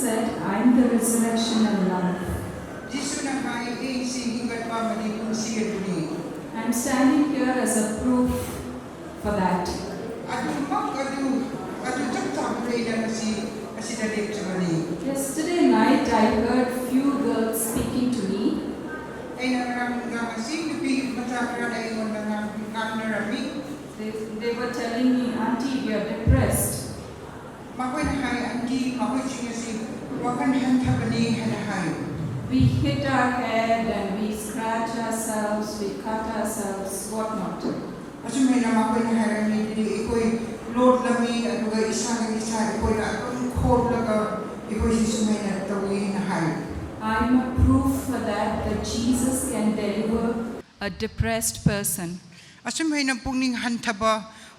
said, I am the resurrection and life. I am standing here as a proof for that. Yesterday night I heard few girls speaking to me. They were telling me, Auntie, we are depressed. We hit our head and we scratch ourselves, we cut ourselves, whatnot. I'm a proof for that Jesus can deliver a depressed person.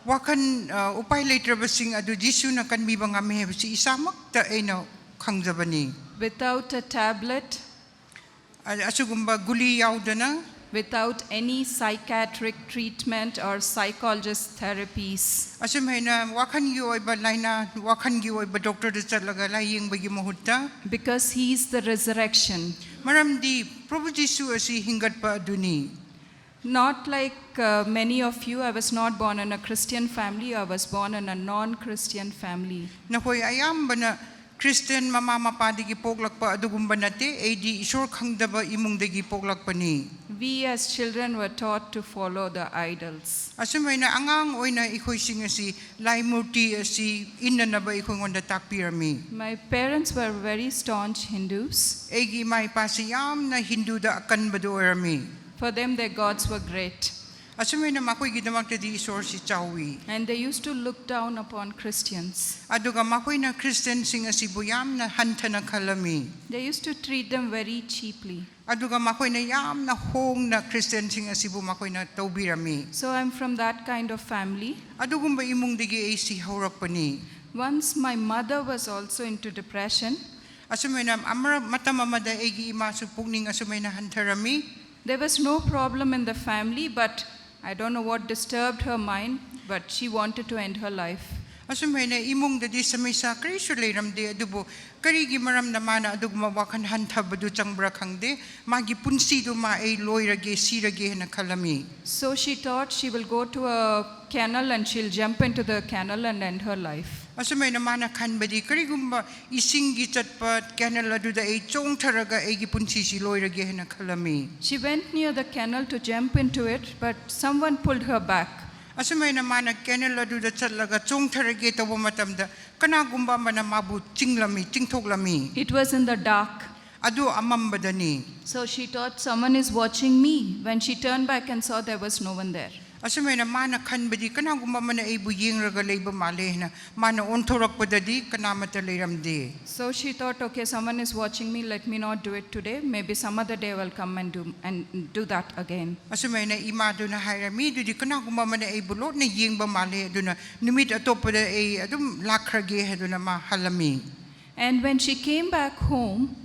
Wakan upay leitrabasing adu Jisu na kanbiba nga mehebsi isamak ta eno kangjabani. Without a tablet, asugumba guli yaudana, without any psychiatric treatment or psychologist therapies. Asumena wakan yu iba laina, wakan yu iba doctor de talaga laying bagi mahutta. Because he is the resurrection. Maramdi Prabhu Jisu asi hingat pa aduni. Not like many of you, I was not born in a Christian family, I was born in a non-Christian family. Nakoy ayam bana Christian mama mapadigi poglak pa adugumba nate, edi isor kangdaba imung dagi poglak pa ni. We as children were taught to follow the idols. Asumay na angang oy na ikoy singasi laimurti asi inna na ba ikoy ngonda takpirami. My parents were very staunch Hindus. Egi may pasiyam na Hindu da akan bado erami. For them, their gods were great. Asumay na makoy gidamak na di isor si Chawi. And they used to look down upon Christians. Aduga makoy na Christian singasi buyam na hanta na kalami. They used to treat them very cheaply. Aduga makoy na yam na hong na Christian singasi bu makoy na taubirami. So I'm from that kind of family. Adugum ba imong digi ay si haurak pa ni. Once my mother was also into depression. Asumay na amara matamamada egi imasupog ning asumay na hantarami. There was no problem in the family, but I don't know what disturbed her mind, but she wanted to end her life. Asumay na imong dadi sa may sakriso layram de adubo karigi maram naman adugma wakan hanta badu chang brakang de magi punsido ma ay loyrage sirage na kalami. So she thought she will go to a canal and she'll jump into the canal and end her life. Asumay naman kan badi karigumba isingi chatpat canal adu da ay chong taraga ay gipunsi si loyrage na kalami. She went near the canal to jump into it, but someone pulled her back. Asumay naman canal adu da chatlaga chong tarage tawo matamda kanagumba mana mabu chinglami chingtoglami. It was in the dark. Adu amam badani. So she thought someone is watching me. When she turned back and saw there was no one there. Asumay na mana kan badi kanagumba mana ay buying ragalay ba mali na mana ontorak padadi kanamata layram de. So she thought, okay, someone is watching me, let me not do it today. Maybe some other day I will come and do that again. Asumay na ima do na hayrami do di kanagumba mana ay bulot na ying ba mali do na numit atopada ay adum lakrage do na mahalami. And when she came back home,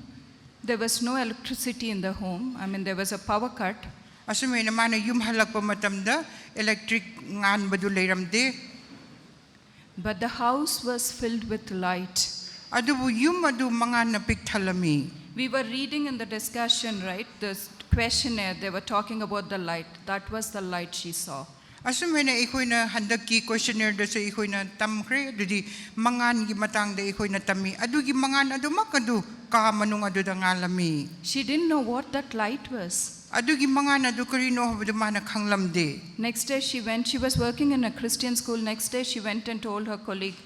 there was no electricity in the home. I mean, there was a power cut. Asumay naman na yung halak pa matamda electric ngan badu layram de. But the house was filled with light. Adu yung adu mga napiktalami. We were reading in the discussion, right? The questionnaire, they were talking about the light. That was the light she saw. Asumay na ikoy na handag ki questionnaire da sa ikoy na tamkre adu di mangan gi matang da ikoy na tami. Adu gi mangan adu makadu kamanung adu da ngalami. She didn't know what that light was. Adugi mga na dukarino habdumana kanglam de. Next day she went, she was working in a Christian school. Next day she went and told her colleague,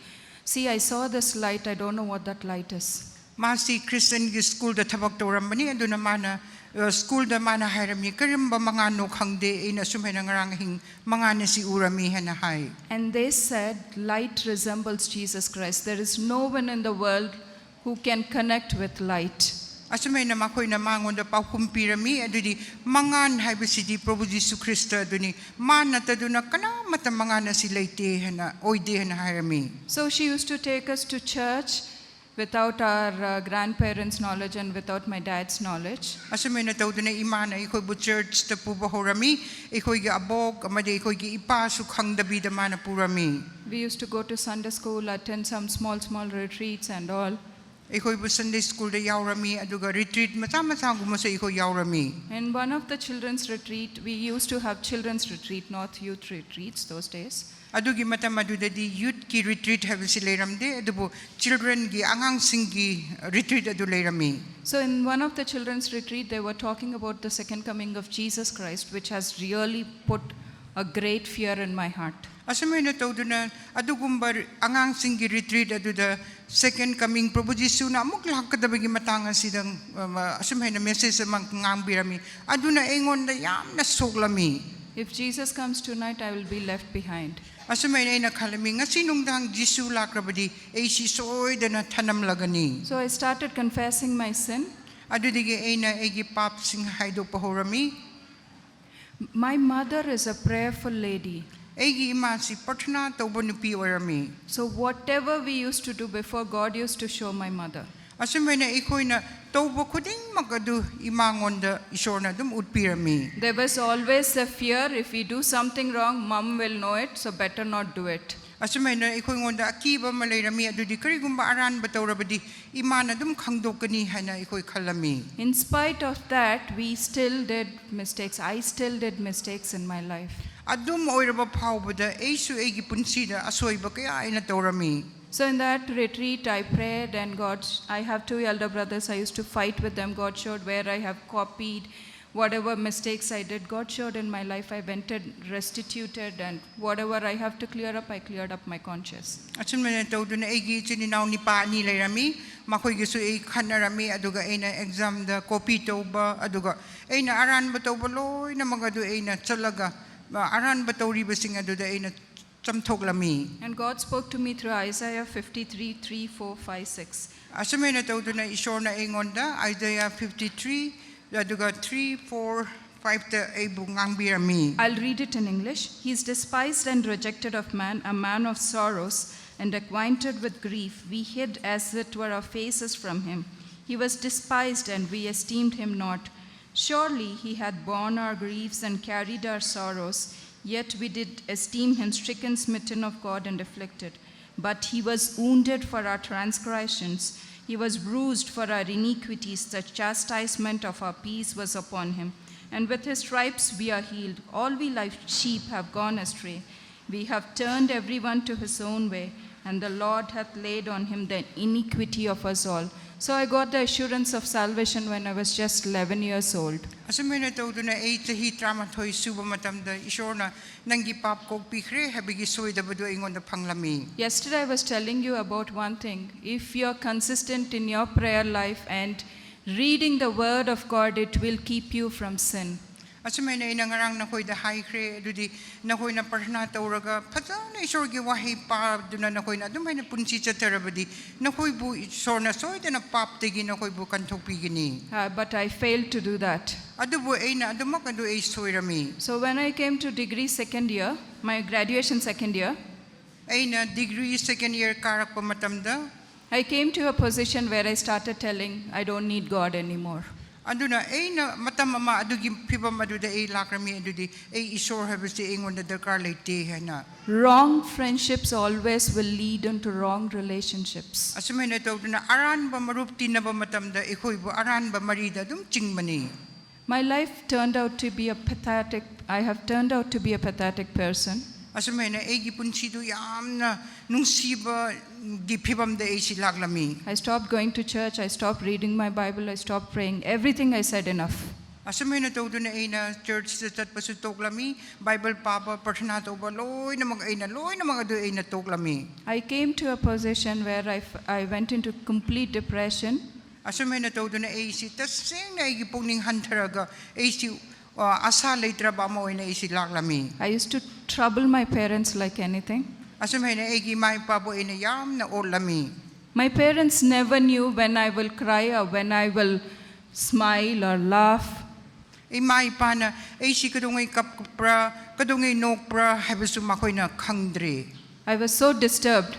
see, I saw this light, I don't know what that light is. Masi Christian school da tabak tawramani adu namana school da mana hayrami karimba mga no kangde ina sumay nangaranging mga na si urami hanahay. And they said light resembles Jesus Christ. There is no one in the world who can connect with light. Asumay na makoy na mangon da pa kumpirami adu di mangan hay bisidi Prabhu Jisu Krista adu ni manata do na kana mata mga na silayte hana oide hana hayrami. So she used to take us to church without our grandparents' knowledge and without my dad's knowledge. Asumay na tawdo na imana ikoy bu church ta po bahorami ikoy ga abog amade ikoy gi ipasuk hang dabi da mana purami. We used to go to Sunday school, attend some small retreats and all. ꯑꯩꯈꯣꯏ bu Sunday school da yaurami aduga retreat macha macha gumasa ꯑꯩꯈꯣꯏ yaurami. In one of the children's retreat, we used to have children's retreat, not youth retreats those days. Adugi matam adudadi youth ki retreat habisi leiramde adubu children gi angang singi retreat adu leirami. So in one of the children's retreat, they were talking about the second coming of Jesus Christ, which has really put a great fear in my heart. Asamay na tawduna adugumbar angang singi retreat aduda second coming Prabhu Jisu na amuk lakadabagi matangan sidang asamay na message mang ngang birami aduna engon da yam na soglami. If Jesus comes tonight, I will be left behind. Asamay na inakalami nga sinong dang Jisu lakrabadi ay si soy da na tanam lagani. So I started confessing my sin. Adudigi ay na egi pap sing haido pahorami. My mother is a prayerful lady. Egi imasi partna tawbo nupi orami. So whatever we used to do before, God used to show my mother. Asamay na ikoy na tawbo kuding magadu imangon da isor na dum utpirami. There was always a fear, if we do something wrong, mom will know it, so better not do it. Asamay na ikoy ngonda akiba malayrami adudi karigumba aran batawrabadi imana dum khangdokani hana ikoy khalami. In spite of that, we still did mistakes. I still did mistakes in my life. Adum oiraba phawbada eisu egi punsida asoiba kaya ina tawrami. So in that retreat, I prayed, and God, I have two elder brothers. I used to fight with them. God showed where I have copied, whatever mistakes I did. God showed in my life. I went and restituted, and whatever I have to clear up, I cleared up my conscience. Asamay na tawduna egi chininaw ni pa ni layrami makoy gisu ay khanarami aduga ay na exam da copy tawba aduga ay na aran ba tawba loy na magadu ay na talaga aran ba tawri ba sing aduda ay na chamthoglami. And God spoke to me through Isaiah 53, 3, 4, 5, 6. Asamay na tawduna isor na ingonda Isaiah 53 aduga 3, 4, 5 ta ay bungang birami. I'll read it in English. He is despised and rejected of man, a man of sorrows and acquainted with grief. We hid as it were our faces from him. He was despised and we esteemed him not. Surely he had borne our griefs and carried our sorrows, yet we did esteem him stricken, smitten of God, and afflicted. But he was wounded for our transgressions, he was bruised for our iniquities. The chastisement of our peace was upon him, and with his stripes we are healed. All we like sheep have gone astray. We have turned everyone to his own way, and the Lord hath laid on him the iniquity of us all. So I got the assurance of salvation when I was just 11 years old. Asamay na tawduna ay tahi tramathoy suba matamda isor na nanggi pap kog pikre habigi soy da badu ingon da panglami. Yesterday I was telling you about one thing. If you're consistent in your prayer life and reading the word of God, it will keep you from sin. Asamay na inangarang nakoy da high kre adudi nakoy na parna tawraga patana isor gi wahi pa duna nakoy na dumay na punsi cha terabadi nakoy bu isor na soy da na pap tegi nakoy bu kantopi gini. But I failed to do that. Adubo ay na adumak adu ay soy rami. So when I came to degree second year, my graduation second year, Ay na degree second year karak pa matamda. I came to a position where I started telling, I don't need God anymore. Anduna ay na matamama adugi piba maduda ay lakrami adudi ay isor habisi ingon da darkar laite hana. Wrong friendships always will lead into wrong relationships. Asamay na tawduna aran ba marupti na ba matamda ikoy bu aran ba marida dum chingmani. My life turned out to be I have turned out to be a pathetic person. Asamay na ay gipunsido yam na nung siba gipibam da ay silaglami. I stopped going to church, I stopped reading my Bible, I stopped praying. Everything I said enough. Asamay na tawduna ay na church sa tat pasutoklami Bible papa partna to ba loy na mga adu ay na toklami. I came to a position where I went into complete depression. Asamay na tawduna ay si tasing na ay gipungning hantaraga ay si asa laitra ba mo ay na ay silaglami. I used to trouble my parents like anything. Asamay na ay gimay pabo ay na yam na olami. My parents never knew when I will cry or when I will smile or laugh. Ay may pa na ay si kadungay kapkupra kadungay nokpra habisu makoy na kangdre. I was so disturbed.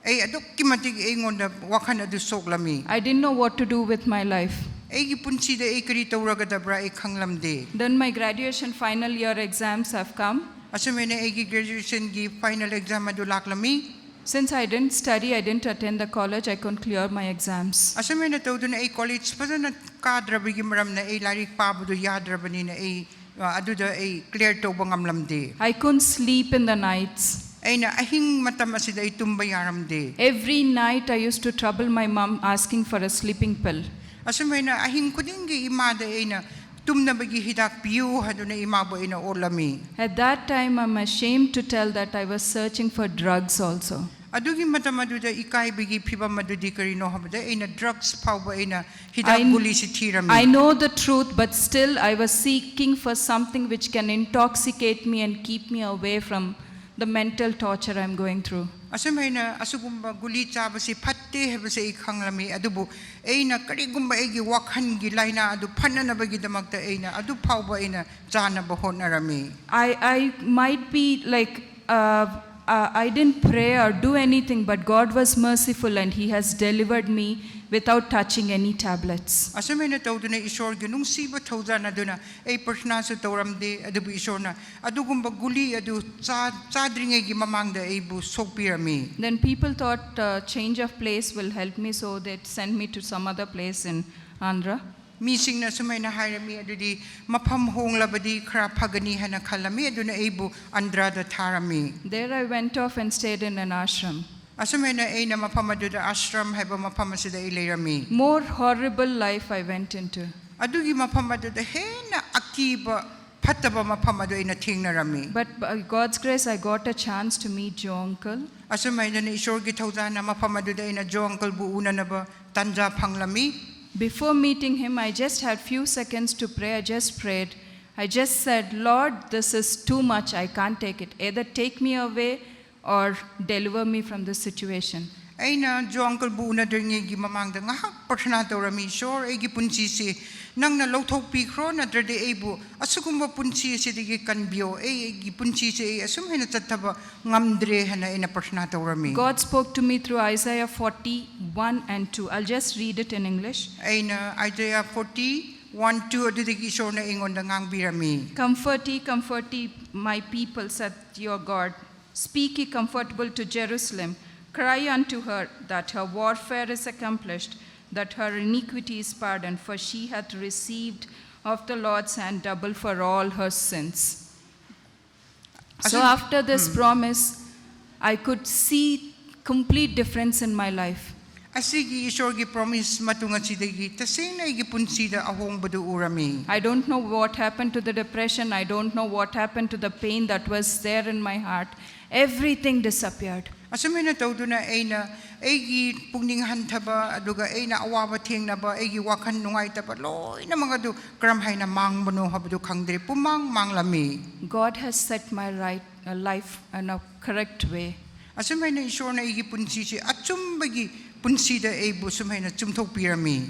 Ay adok kimatig ay ngonda wakan adu soglami. I didn't know what to do with my life. Ay gipunsida ay karita uragadabra ay kanglamde. Then my graduation final year exams have come. Asamay na ay graduation gi final exam adu laklami. Since I didn't study, I didn't attend the college, I couldn't clear my exams. Asumay na tawdo na ay college pa na kadrabigi maram na ay larik pabdo yadrabani na ay aduda ay clear to bangam lamde. I couldn't sleep in the nights. Ay na ahing matamasi da ay tumbayaram de. Every night I used to trouble my mom asking for a sleeping pill. Asumay na ahing kudingi imada ay na tum na bagi hidak piyu hado na imabo ay na olami. At that time, I'm ashamed to tell that I was searching for drugs also. Adugi matamaduda ikay bigi piba madudi karino habada ay na drugs pa ba ay na hidak guli si tirami. I know the truth, but still I was seeking for something which can intoxicate me and keep me away from the mental torture I'm going through. Asumay na asugumba guli chaba si patte haba sa ikhang lami adubo ay na karigumba ay giwakhan gilay na adu panna na bagi damagta ay na adu pa ba ay na jana bahon na rami. I might be like, I didn't pray or do anything, but God was merciful and He has delivered me without touching any tablets. Asumay na tawdo na isor nung siba tawda na do na ay persona sa tawram de adubo isor na adugumba guli adu sadring ay gimamang da ay bu sopirami. Then people thought change of place will help me, so they sent me to some other place in Andhra. Missing na sumay na harami adu di mapamhong labadi kara paganihan na kalami adu na ay bu Andrada tarami. There I went off and stayed in an ashram. Asumay na ay na mapamado da ashram haba mapamasida ilayami. More horrible life I went into. Adugi mapamado da he na akiba pataba mapamado ay nating narami. But by God's grace, I got a chance to meet Joe Uncle. Asumay na isor gitawda na mapamado da ay na Joe Uncle buuna na ba tanja panglami. Before meeting him, I just had few seconds to pray. I just prayed. I just said, Lord, this is too much. I can't take it. Either take me away or deliver me from this situation. Ay na Joe Uncle buuna da nga gimamang da nga persona tawrami sure ay gipunsi si nang na lautok pikro na drade ay bu asugumba punsi si digi kanbyo ay gipunsi si ay asumay na tataba ngamdre hana ay na persona tawrami. God spoke to me through Isaiah 41 and 2. I'll just read it in English. Ay na Isaiah 40:1-2 adudigi isor na ingon da ngang birami. Comfort ye, my people, said your God. Speak ye comfortable to Jerusalem. Cry unto her that her warfare is accomplished, that her iniquity is pardoned, for she hath received of the Lord's hand double for all her sins. So after this promise, I could see complete difference in my life. Asigi isor gi promise matunga si digi tasay na igipunsida ahong badu urami. I don't know what happened to the depression. I don't know what happened to the pain that was there in my heart. Everything disappeared. Asumay na tawdo na ay na ay gi pungningan taba aduga ay na awaba ting na ba ay gi wakan nungay taba loy na mga do karamhay na mang bano habdo kangdre pumang mang lami. God has set my life in a correct way. Asumay na isor na igipunsi si atsum bagi punsida ay bu sumay na tumtok pirami.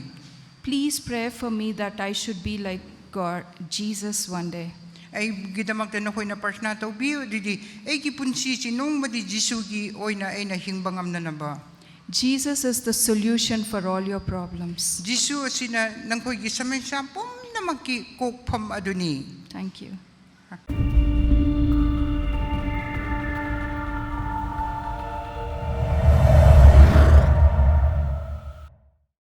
Please pray for me that I should be like God, Jesus one day. Ay gidamag na koy na persona taw biyo didi ay gipunsi si nung madi Jisugi oy na ay nahingbangam na naba. Jesus is the solution for all your problems. Jisu sina nang koy gisamay sa pum na magki kokpam aduni. Thank you.